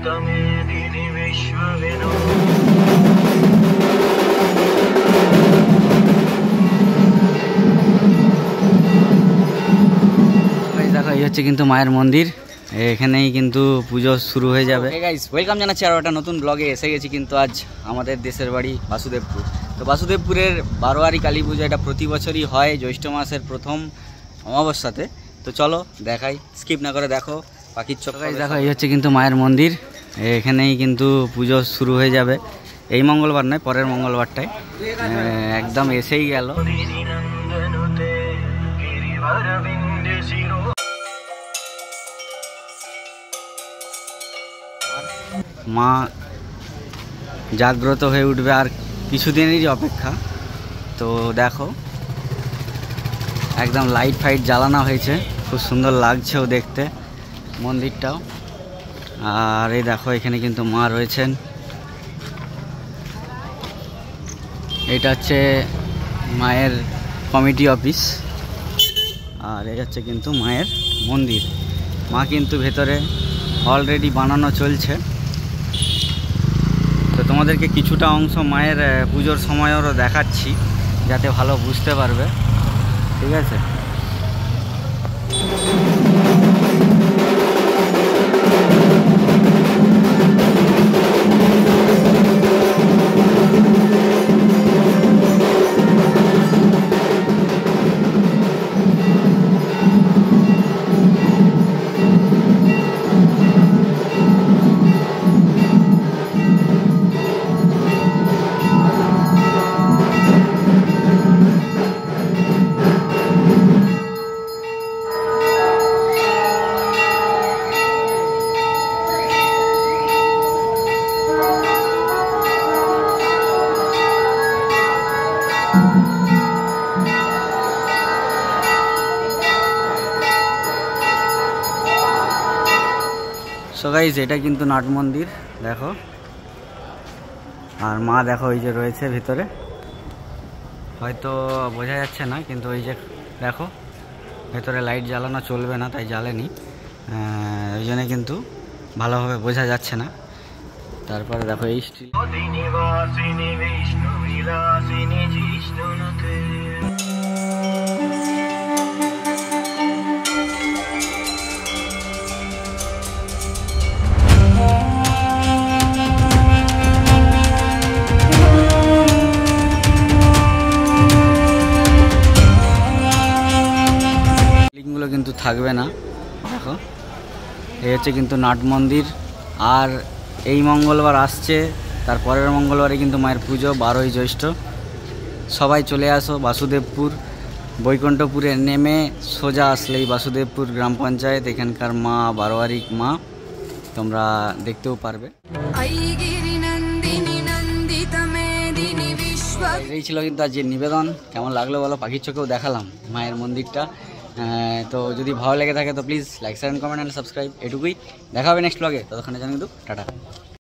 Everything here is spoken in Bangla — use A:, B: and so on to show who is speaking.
A: দেখো এই হচ্ছে কিন্তু মায়ের মন্দির, এখানেই কিন্তু পুজো শুরু হয়ে যাবে। গাইস ওয়েলকাম জানাচ্ছি আরও একটা নতুন ব্লগে। এসে গেছি কিন্তু আজ আমাদের দেশের বাড়ি বাসুদেবপুর। তো বাসুদেবপুরের বারোয়ারি কালী পুজো এটা প্রতি বছরই হয় জ্যৈষ্ঠ মাসের প্রথম অমাবস্যাতে। তো চলো দেখাই, স্কিপ না করে দেখো পাখির চোখ। গাইস দেখো এই হচ্ছে কিন্তু মায়ের মন্দির, এখানেই কিন্তু পুজো শুরু হয়ে যাবে। এই মঙ্গলবার নয়, পরের মঙ্গলবারটায় একদম এসেই গেল। মা জাগ্রত হয়ে উঠবে আর কিছুদিনেরই অপেক্ষা। তো দেখো একদম লাইট ফাইট জ্বালানো হয়েছে, খুব সুন্দর লাগছেও দেখতে মন্দিরটাও। আর এই দেখো এখানে কিন্তু মা রয়েছেন, এটা হচ্ছে মায়ের কমিটি অফিস। আর এই হচ্ছে কিন্তু মায়ের মন্দির। মা কিন্তু ভেতরে অলরেডি বানানো চলছে। তো তোমাদেরকে কিছুটা অংশ মায়ের পুজোর সময়ও দেখাচ্ছি যাতে ভালো বুঝতে পারবে, ঠিক আছে? সো গাইস এটা কিন্তু নাট মন্দির দেখো। আর মা দেখো ওই যে রয়েছে ভিতরে, হয়তো বোঝা যাচ্ছে না, কিন্তু ওই যে দেখো ভেতরে লাইট জ্বালানো চলবে না তাই জ্বালেনি, ওই জন্য কিন্তু ভালোভাবে বোঝা যাচ্ছে না। তারপরে দেখো এই স্টিল গুলো কিন্তু থাকবে না। দেখো এই হচ্ছে কিন্তু নাট মন্দির। আর এই মঙ্গলবার আসছে, তার পরের মঙ্গলবারে কিন্তু মায়ের পুজো 12ই জ্যৈষ্ঠ। সবাই চলে আসো বাসুদেবপুর। বৈকুণ্ঠপুরে নেমে সোজা আসলেই বাসুদেবপুর গ্রাম পঞ্চায়েত, এখানকার মা বারোয়ারি মা তোমরা দেখতেও পারবে। এই ছিল কিন্তু আজকের নিবেদন। কেমন লাগলো বলো, পাখির চোখেও দেখালাম মায়ের মন্দিরটা। তো যদি ভালো লেগে থাকে তো please like share comment and subscribe. এটুকুই, দেখা হবে নেক্সট ব্লগে। ততক্ষণে জানি কিন্তু টাটা।